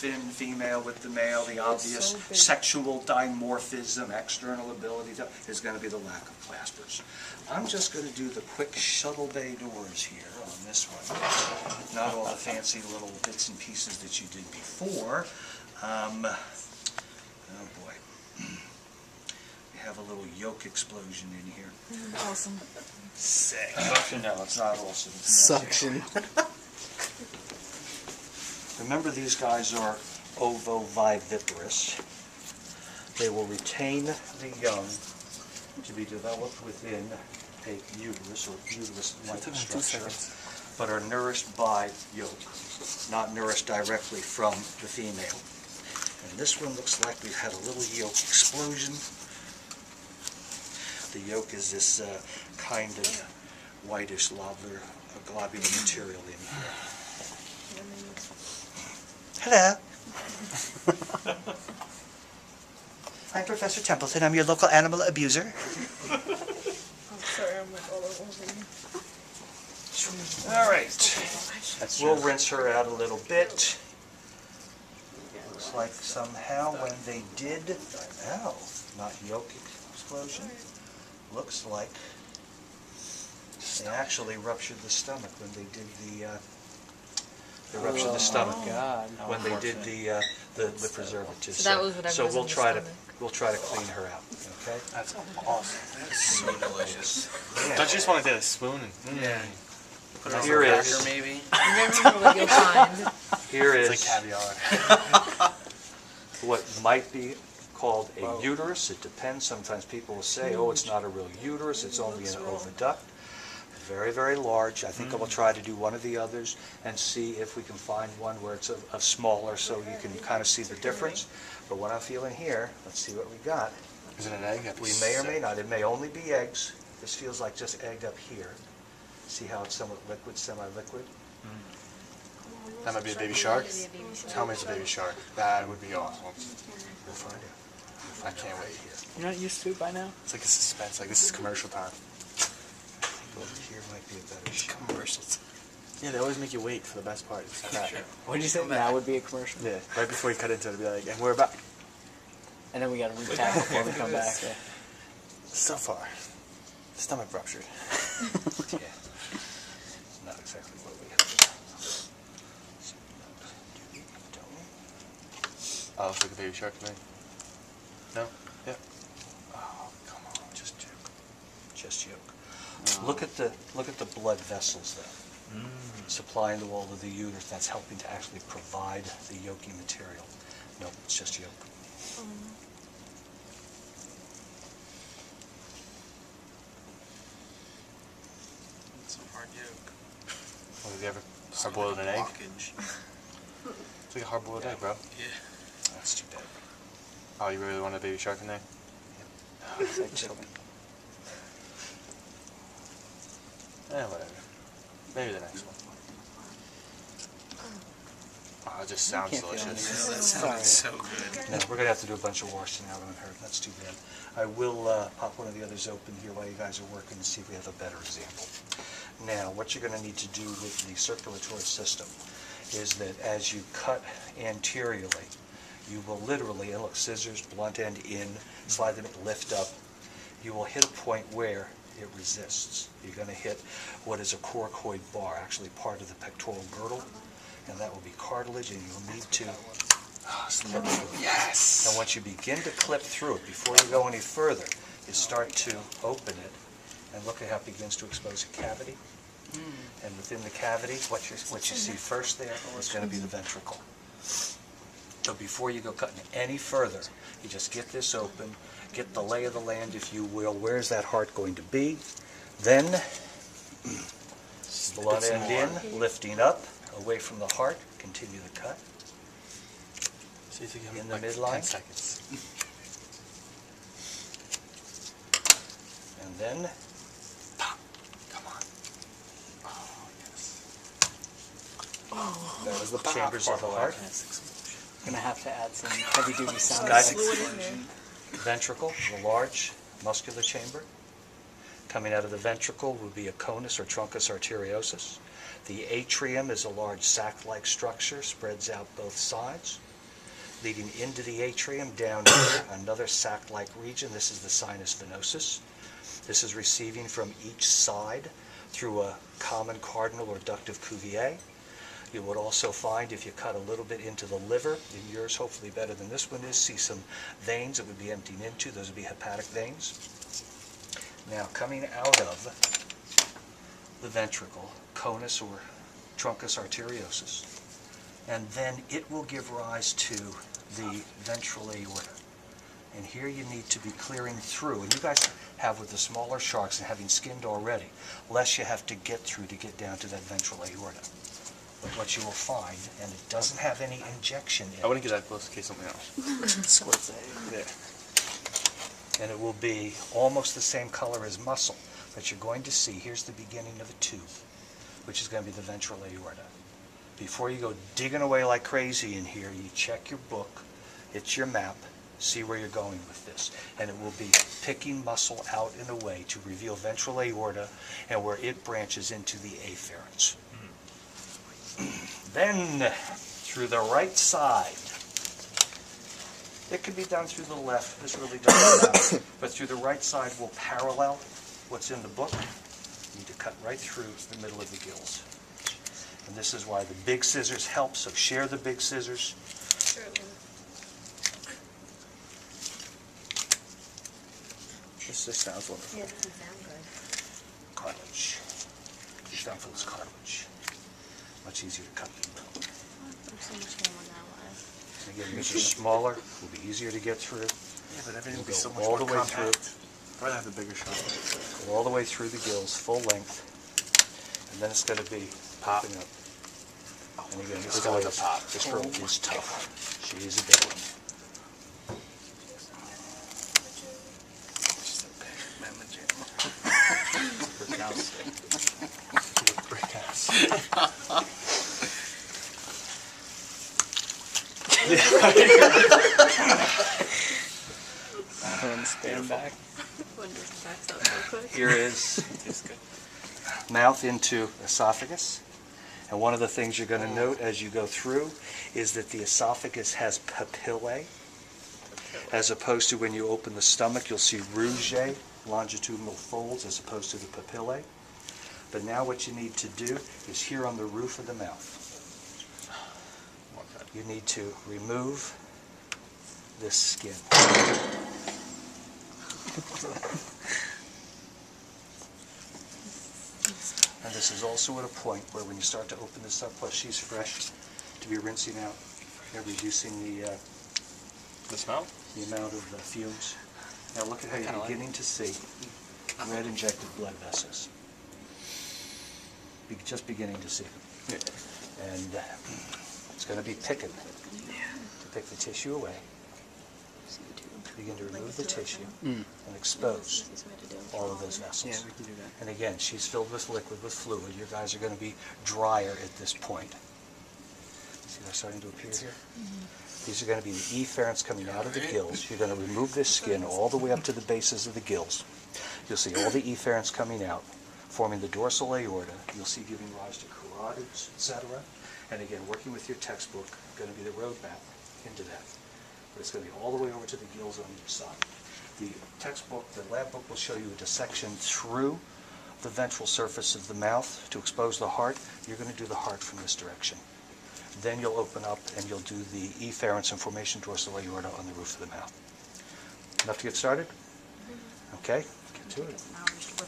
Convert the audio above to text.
thin female with the male, the obvious sexual dimorphism, external ability is going to be the lack of claspers. I'm just going to do the quick shuttle bay doors here on this one. Not all the fancy little bits and pieces that you did before. Oh boy. We have a little yolk explosion in here. Awesome. Sick. Suction? No, it's not awesome. It's Suction. Remember, these guys are ovoviviparous. They will retain the young to be developed within a uterus or uterus-like structure, but are nourished by yolk, not nourished directly from the female. And this one looks like we've had a little yolk explosion. The yolk is this kind of whitish globular material in here. Hello. I'm Professor Templeton. I'm your local animal abuser. I'm sorry, I'm like all over you. All right. We'll rinse her out a little bit. Looks like somehow when they did, not yolk explosion. Looks like they actually ruptured the stomach when they did the. They ruptured the stomach when they did the preservative. So that was whatever. So was we'll in the try to stomach. clean her out. Okay. That's awesome. That's so delicious. Yeah. Don't you just want to get a spoon and put it on Here a is- cracker maybe? Remember what you'll find. Here is It's like caviar. what might be called a uterus. It depends. Sometimes people will say, oh, it's not a real uterus, it's only an oviduct. Very, very large. I think I will try to do one of the others and see if we can find one where it's a smaller so you can kind of see the difference. But what I'm feeling here, let's see what we got. Is it an egg? We may or may not. It may only be eggs. This feels like just egged up here. See how it's somewhat liquid, semi-liquid? That might be a baby shark. Tell me it's a baby shark. That would be awesome. We'll find out. I can't wait. You're not used to it by now? It's like a suspense. Like this is commercial time. Over here might be a better shot. Commercials. Yeah, they always make you wait for the best part. It's crap. What did you say? Now would be a commercial? Yeah, right before you cut into it, it'd be like, and we're about. And then we gotta recap before we come back. Yeah. So far, stomach ruptured. Yeah. Not exactly what we have to do. Oh, looks like a baby shark to me. No? Yeah. Oh, come on, just yolk. Just yolk. Look at the blood vessels though. Supplying the wall of the uterus, that's helping to actually provide the yolky material. No, it's just yolk. It's a hard yolk. Well, have you ever hard-boiled an egg? Blockage. It's like a hard-boiled egg, bro. Yeah. That's too bad. Oh, you really want a baby shark in there? It's like chicken. Whatever. Maybe the next one. Oh, it just sounds Can't feel delicious. Yeah, that Sorry. sounds so good. No, we're going to have to do a bunch of washing out on her. That's too bad. I will pop one of the others open here while you guys are working to see if we have a better example. Now, what you're going to need to do with the circulatory system is that as you cut anteriorly, you will literally, and look, scissors, blunt end in, slide them, lift up. You will hit a point where it resists. You're going to hit what is a coracoid bar, actually part of the pectoral girdle, and that will be cartilage, and you'll need to clip through it. Yes! And once you begin to clip through it, before you go any further, you start to open it, and look at how it begins to expose a cavity. And within the cavity, what you see first there is going to be the ventricle. So before you go cutting any further, you just get this open, get the lay of the land, if you will. Where's that heart going to be? Then, blood end in, lifting up, away from the heart, continue the cut. See if you can In the like midline. 10 seconds. And then, Come on. Oh, yes. that was the chambers of the heart. I'm gonna have to add some heavy-duty sound Guys, effects. ventricle, the large muscular chamber. Coming out of the ventricle would be a conus or truncus arteriosus. The atrium is a large sac-like structure, spreads out both sides. leading into the atrium, down here, another sac-like region. This is the sinus venosus. This is receiving from each side through a common cardinal or ductive cuvier. You would also find, if you cut a little bit into the liver, in yours hopefully better than this one is, see some veins that would be emptying into. Those would be hepatic veins. Now, coming out of the ventricle, conus or truncus arteriosus, and then it will give rise to the ventral aorta. And here you need to be clearing through, and you guys have with the smaller sharks and having skinned already, less you have to get through to get down to that ventral aorta. But what you will find, and it doesn't have any injection in I wouldn't get that close in case something else. Squirts it. Yeah. and it will be almost the same color as muscle, but you're going to see, here's the beginning of a tube, which is going to be the ventral aorta. Before you go digging away like crazy in here, you check your book, it's your map, see where you're going with this, and it will be picking muscle out in a way to reveal ventral aorta and where it branches into the afferents. Then, through the right side, it can be done through the left, this really doesn't matter, but through the right side will parallel what's in the book. You need to cut right through the middle of the gills. And this is why the big scissors help, so share the big scissors. This just sounds wonderful. Yeah, it doesn't sound good. Cartilage. These down for this cartilage. Much easier to cut than bone. I'm so much more on that one. And again, these are smaller, will be easier to get through. Yeah, but everything would be Go so much all more the way compact. I'd rather have the bigger shot. Go all the way through the gills, full length, and then it's going to be popping up. And again, this Let's guy go with is, the pop. this girl is tough. She is a big one. Just a big mamma jam. Brick house. Brick house. And stand back. Here is mouth into esophagus. And one of the things you're going to note as you go through is that the esophagus has papillae, as opposed to when you open the stomach, you'll see rouge, longitudinal folds, as opposed to the papillae. But now what you need to do is here on the roof of the mouth, you need to remove this skin. And this is also at a point where when you start to open this up, plus she's fresh, to be rinsing out and reducing the smell? the amount of fumes. Now look at how you're beginning to see red injected blood vessels. Just beginning to see them. Yeah. And it's going to be picking to pick the tissue away, begin to remove the tissue and expose all of those vessels. Yeah, we can do that. And again, she's filled with liquid, with fluid. Your guys are going to be drier at this point. See they're starting to appear here? These are going to be the efferents coming out of the gills. You're going to remove this skin all the way up to the bases of the gills. You'll see all the efferents coming out, forming the dorsal aorta. You'll see giving rise to carotids, etc. And again, working with your textbook, going to be the roadmap into that. But it's going to be all the way over to the gills on each side. The textbook, the lab book will show you a dissection through the ventral surface of the mouth to expose the heart. You're going to do the heart from this direction. Then you'll open up and you'll do the efferents and formation dorsal aorta on the roof of the mouth. Enough to get started? Okay, get to it. Now I'm just